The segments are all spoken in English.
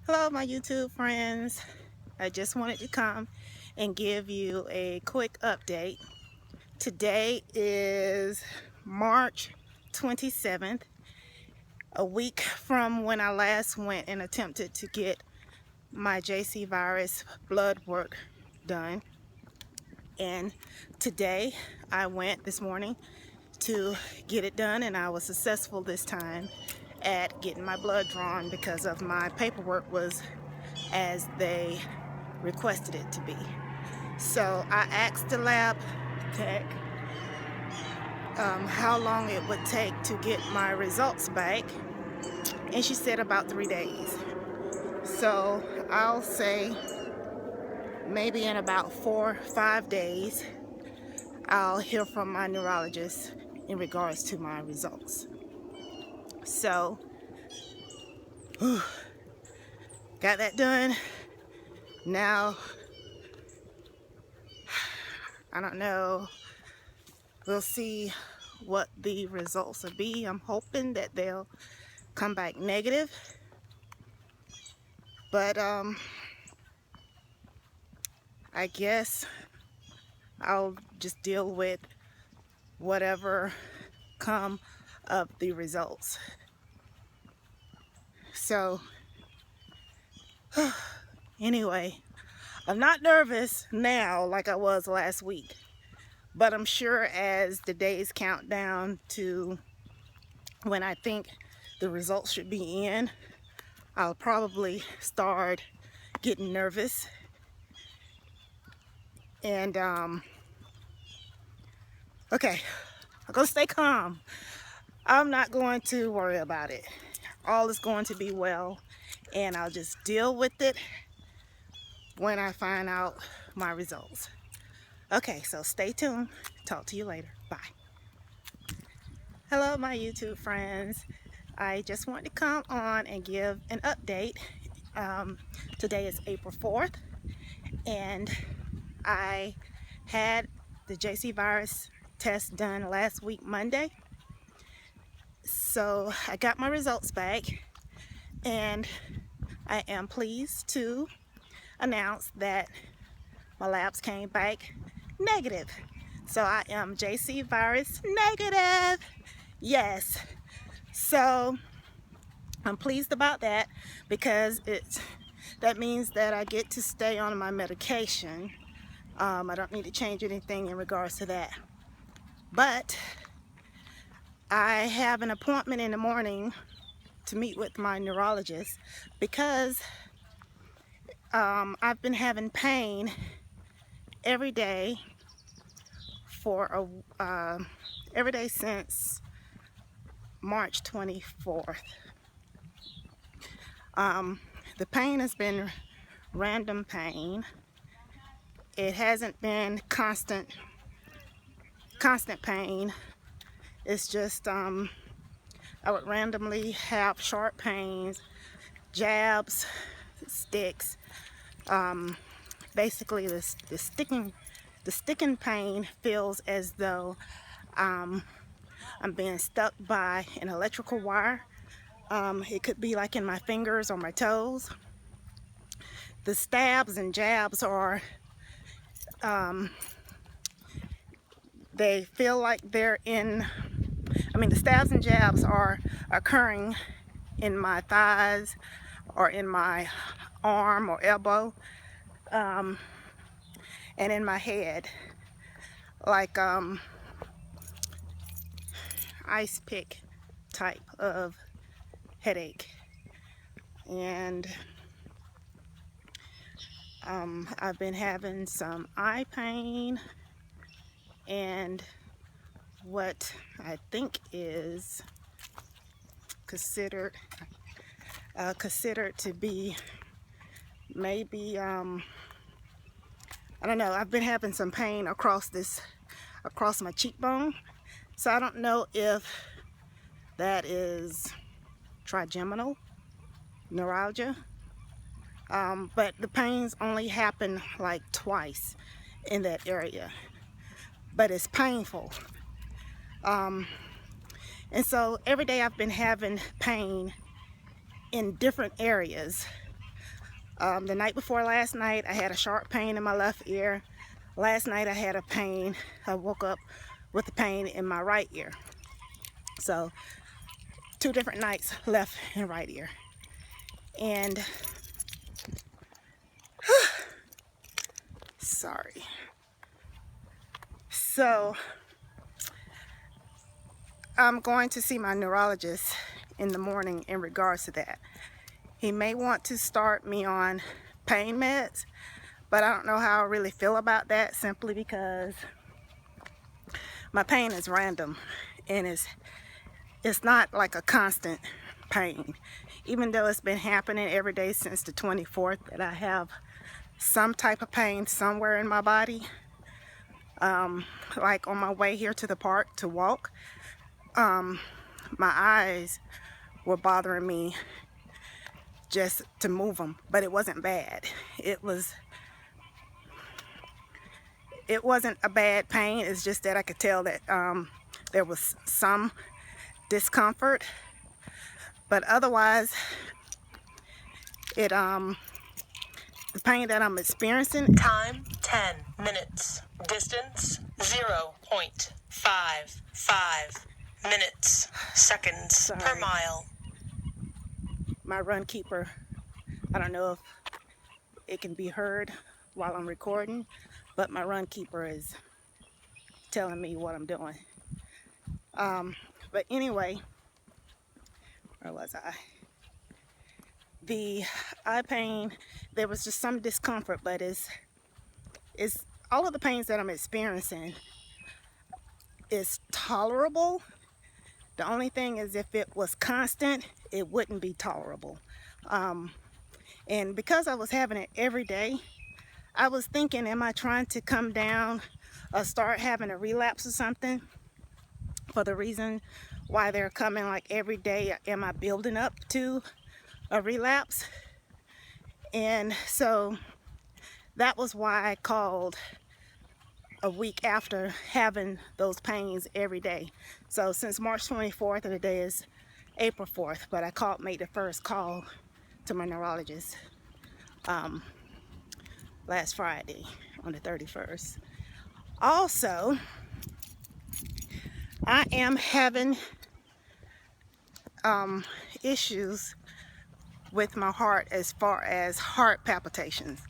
Hello my YouTube friends. I just wanted to come and give you a quick update. Today is March 27th, a week from when I last went and attempted to get my JC virus blood work done. And today I went this morning to get it done, and I was successful this time at getting my blood drawn because of my paperwork was as they requested it to be. So I asked the lab tech how long it would take to get my results back, and she said about 3 days. So I'll say maybe in about 4 or 5 days I'll hear from my neurologist in regards to my results. So got that done. Now I don't know, we'll see what the results will be. I'm hoping that they'll come back negative, but I guess I'll just deal with whatever come of the results. So anyway, I'm not nervous now like I was last week, but I'm sure as the days count down to when I think the results should be in, I'll probably start getting nervous. And okay, I'm gonna stay calm. I'm not going to worry about it. All is going to be well, and I'll just deal with it when I find out my results. Okay, so stay tuned. Talk to you later. Bye. Hello my YouTube friends. I just wanted to come on and give an update. Today is April 4th, and I had the JC virus test done last week Monday. So I got my results back, and I am pleased to announce that my labs came back negative. So I am JC virus negative. Yes. So I'm pleased about that because that means that I get to stay on my medication. I don't need to change anything in regards to that. But I have an appointment in the morning to meet with my neurologist because I've been having pain every day every day since March 24th. The pain has been random pain. It hasn't been constant pain. It's just I would randomly have sharp pains, jabs, sticks. Basically the sticking pain feels as though I'm being stuck by an electrical wire. It could be like in my fingers or my toes. The stabs and jabs are they feel like they're the stabs and jabs are occurring in my thighs or in my arm or elbow, and in my head, like ice pick type of headache. And I've been having some eye pain and what I think is considered to be maybe I don't know, I've been having some pain across my cheekbone, so I don't know if that is trigeminal neuralgia, but the pains only happen like twice in that area, but it's painful. And so every day I've been having pain in different areas. The night before last night, I had a sharp pain in my left ear. Last night I had a pain. I woke up with a pain in my right ear. So 2 different nights, left and right ear. And sorry. So I'm going to see my neurologist in the morning in regards to that. He may want to start me on pain meds, but I don't know how I really feel about that, simply because my pain is random and it's not like a constant pain. Even though it's been happening every day since the 24th that I have some type of pain somewhere in my body. Like on my way here to the park to walk, my eyes were bothering me just to move them, but it wasn't bad. It wasn't a bad pain. It's just that I could tell that there was some discomfort, but otherwise the pain that I'm experiencing. Time 10 minutes. Distance 0.55 minutes. Seconds per mile. My run keeper, I don't know if it can be heard while I'm recording, but my run keeper is telling me what I'm doing. But anyway, where was I? The eye pain, there was just some discomfort, but it's all of the pains that I'm experiencing is tolerable. The only thing is, if it was constant, it wouldn't be tolerable. And because I was having it every day, I was thinking, am I trying to come down or start having a relapse or something? For the reason why they're coming like every day, am I building up to a relapse? And so that was why I called a week after having those pains every day. So since March 24th, and today is April 4th, but I made the first call to my neurologist last Friday on the 31st. Also, I am having issues with my heart as far as heart palpitations.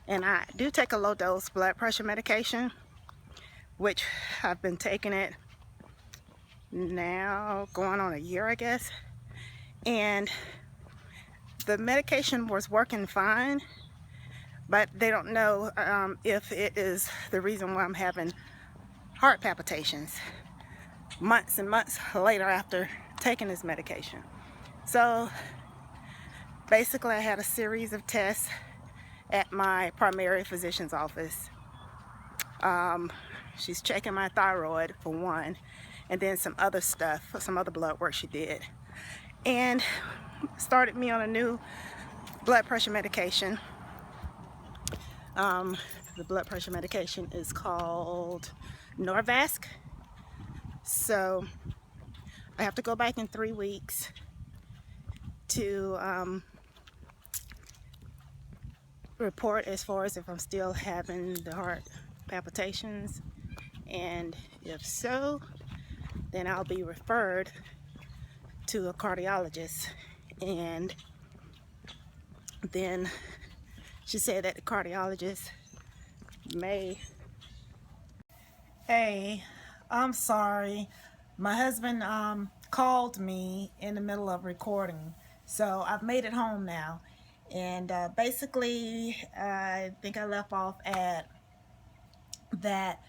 And I do take a low dose blood pressure medication, which I've been taking it now going on a year, I guess. And the medication was working fine, but they don't know if it is the reason why I'm having heart palpitations months and months later after taking this medication. So basically I had a series of tests at my primary physician's office. She's checking my thyroid for one, and then some other stuff, some other blood work she did, and started me on a new blood pressure medication. The blood pressure medication is called Norvasc. So I have to go back in 3 weeks to report as far as if I'm still having the heart palpitations, and if so, then I'll be referred to a cardiologist. And then she said that the cardiologist may... Hey, I'm sorry. My husband called me in the middle of recording, so I've made it home now. And basically, I think I left off at that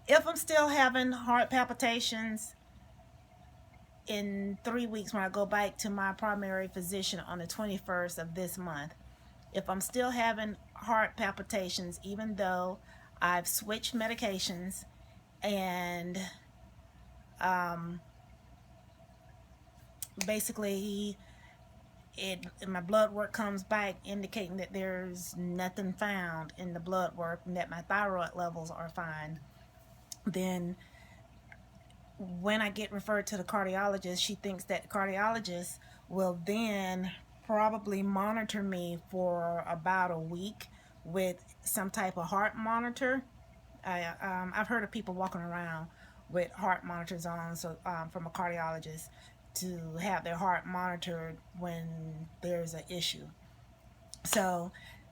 if I'm still having heart palpitations in 3 weeks when I go back to my primary physician on the 21st of this month, if I'm still having heart palpitations even though I've switched medications, and basically my blood work comes back indicating that there's nothing found in the blood work and that my thyroid levels are fine, then when I get referred to the cardiologist, she thinks that the cardiologist will then probably monitor me for about a week with some type of heart monitor. I've heard of people walking around with heart monitors on, so from a cardiologist, to have their heart monitored when there's an issue. So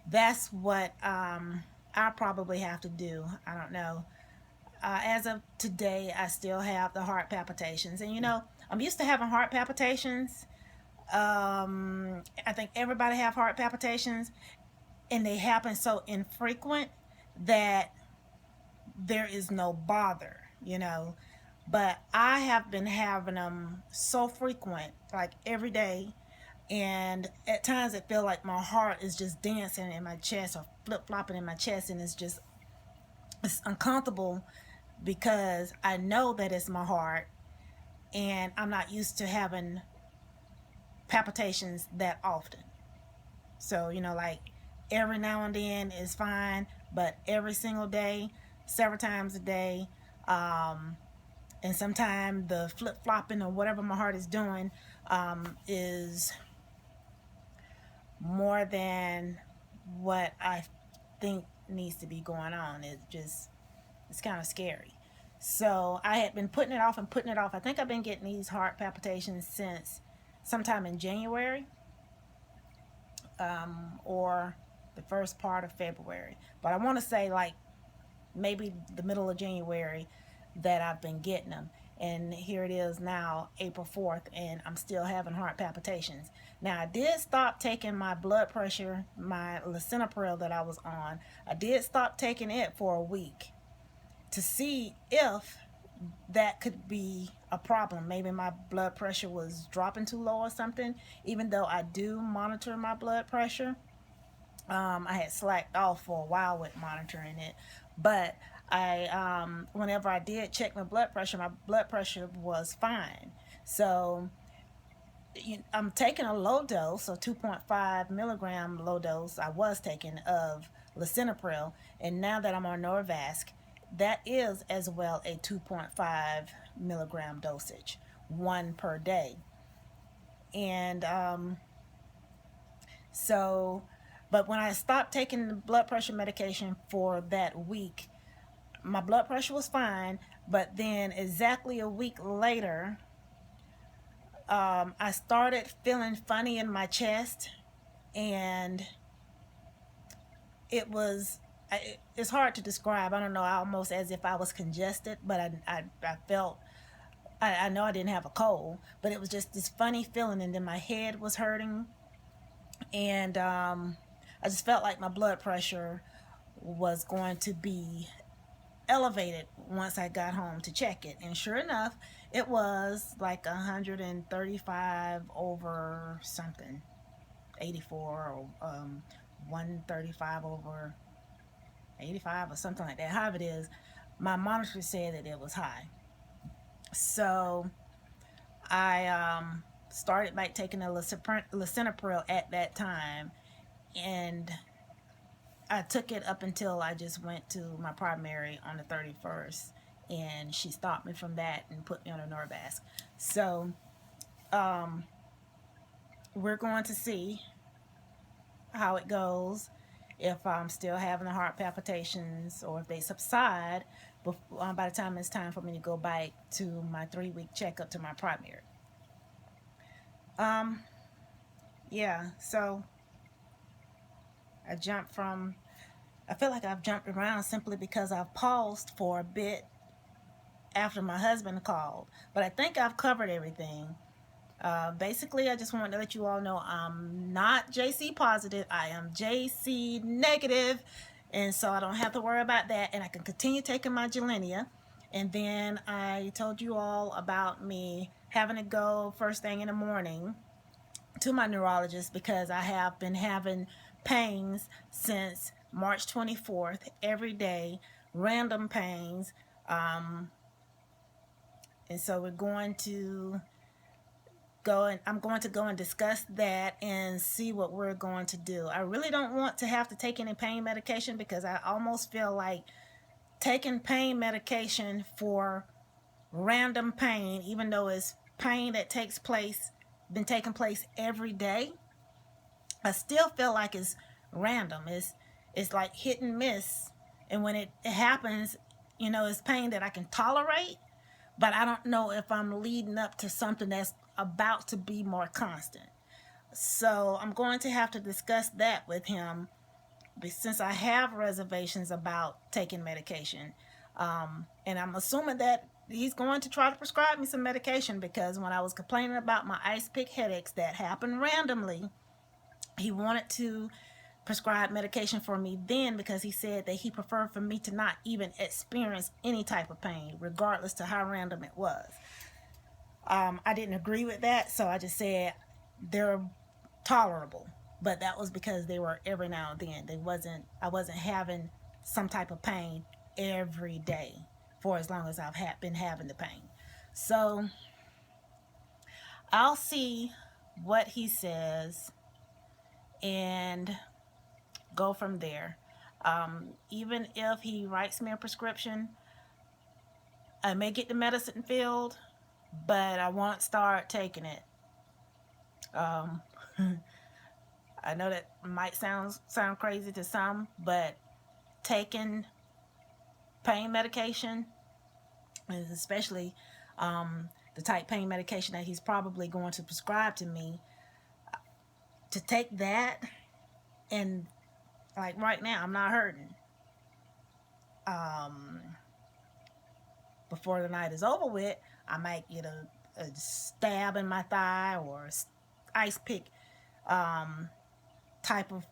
that's what I probably have to do. I don't know. As of today, I still have the heart palpitations, and I'm used to having heart palpitations. I think everybody have heart palpitations, and they happen so infrequent that there is no bother. But I have been having them so frequent, like every day, and at times it feels like my heart is just dancing in my chest or flip-flopping in my chest, and it's uncomfortable because I know that it's my heart, and I'm not used to having palpitations that often. So, like every now and then is fine, but every single day, several times a day, and sometimes the flip flopping or whatever my heart is doing is more than what I think needs to be going on. It's kind of scary. So I had been putting it off and putting it off. I think I've been getting these heart palpitations since sometime in January, or the first part of February. But I want to say like maybe the middle of January that I've been getting them. And here it is now, April 4th, and I'm still having heart palpitations. Now, I did stop taking my blood pressure, my lisinopril that I was on. I did stop taking it for a week to see if that could be a problem. Maybe my blood pressure was dropping too low or something. Even though I do monitor my blood pressure, I had slacked off for a while with monitoring it. But whenever I did check my blood pressure was fine. So I'm taking a low dose, so 2.5 milligram low dose I was taking of lisinopril, and now that I'm on Norvasc, that is as well a 2.5 milligram dosage, one per day. And but when I stopped taking the blood pressure medication for that week, my blood pressure was fine. But then exactly a week later, I started feeling funny in my chest, and it's hard to describe. I don't know, almost as if I was congested, but I felt, I know I didn't have a cold, but it was just this funny feeling, and then my head was hurting, and I just felt like my blood pressure was going to be elevated once I got home to check it. And sure enough, it was like 135 over something, 84, or 135 over 85 or something like that. However it is, my monitor said that it was high. So I started by taking a lisinopril at that time, and I took it up until I just went to my primary on the 31st, and she stopped me from that and put me on a Norvasc. So we're going to see how it goes, if I'm still having the heart palpitations or if they subside by the time it's time for me to go back to my 3-week checkup to my primary. Yeah, so I feel like I've jumped around simply because I've paused for a bit after my husband called, but I think I've covered everything. Basically, I just wanted to let you all know I'm not JC positive. I am JC negative, and so I don't have to worry about that, and I can continue taking my Gilenya. And then I told you all about me having to go first thing in the morning to my neurologist because I have been having pains since March 24th, every day, random pains. And so we're going to I'm going to go and discuss that and see what we're going to do. I really don't want to have to take any pain medication because I almost feel like taking pain medication for random pain, even though it's pain that been taking place every day, I still feel like it's random. It's like hit and miss. And when it happens, it's pain that I can tolerate, but I don't know if I'm leading up to something that's about to be more constant. So I'm going to have to discuss that with him, since I have reservations about taking medication. And I'm assuming that he's going to try to prescribe me some medication, because when I was complaining about my ice pick headaches that happen randomly, he wanted to prescribe medication for me then, because he said that he preferred for me to not even experience any type of pain, regardless to how random it was. I didn't agree with that, so I just said they're tolerable, but that was because they were every now and then. I wasn't having some type of pain every day for as long as I've been having the pain. So I'll see what he says and go from there. Even if he writes me a prescription, I may get the medicine filled, but I won't start taking it. Um, I know that might sound crazy to some, but taking pain medication, and especially the type pain medication that he's probably going to prescribe to me, to take that, and like right now I'm not hurting. Before the night is over with, I might get a stab in my thigh, or ice pick type of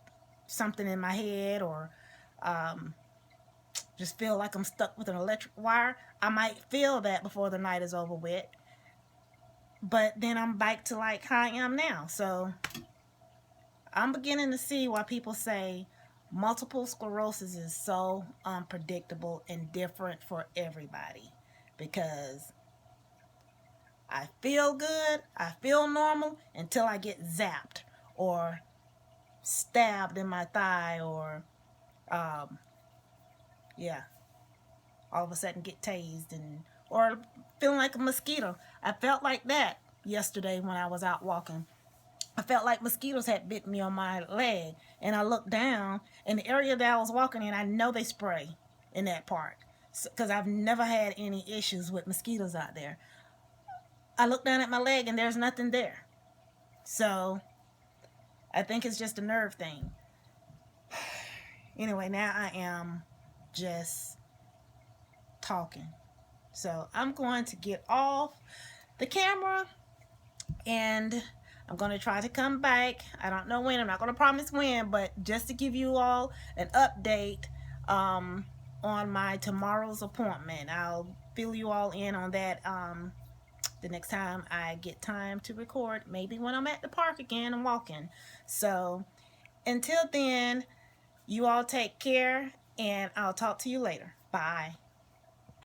something in my head, or just feel like I'm stuck with an electric wire. I might feel that before the night is over with, but then I'm back to like how I am now. So I'm beginning to see why people say multiple sclerosis is so unpredictable and different for everybody, because I feel good, I feel normal until I get zapped or stabbed in my thigh, or yeah, all of a sudden get tased, or feeling like a mosquito. I felt like that yesterday when I was out walking. I felt like mosquitoes had bit me on my leg, and I looked down in the area that I was walking in. I know they spray in that part, because I've never had any issues with mosquitoes out there. I looked down at my leg and there's nothing there. So I think it's just a nerve thing. Anyway, now I am just talking. So I'm going to get off the camera, and I'm going to try to come back. I don't know when. I'm not going to promise when, but just to give you all an update on my tomorrow's appointment. I'll fill you all in on that the next time I get time to record. Maybe when I'm at the park again and walking. So until then, you all take care, and I'll talk to you later. Bye.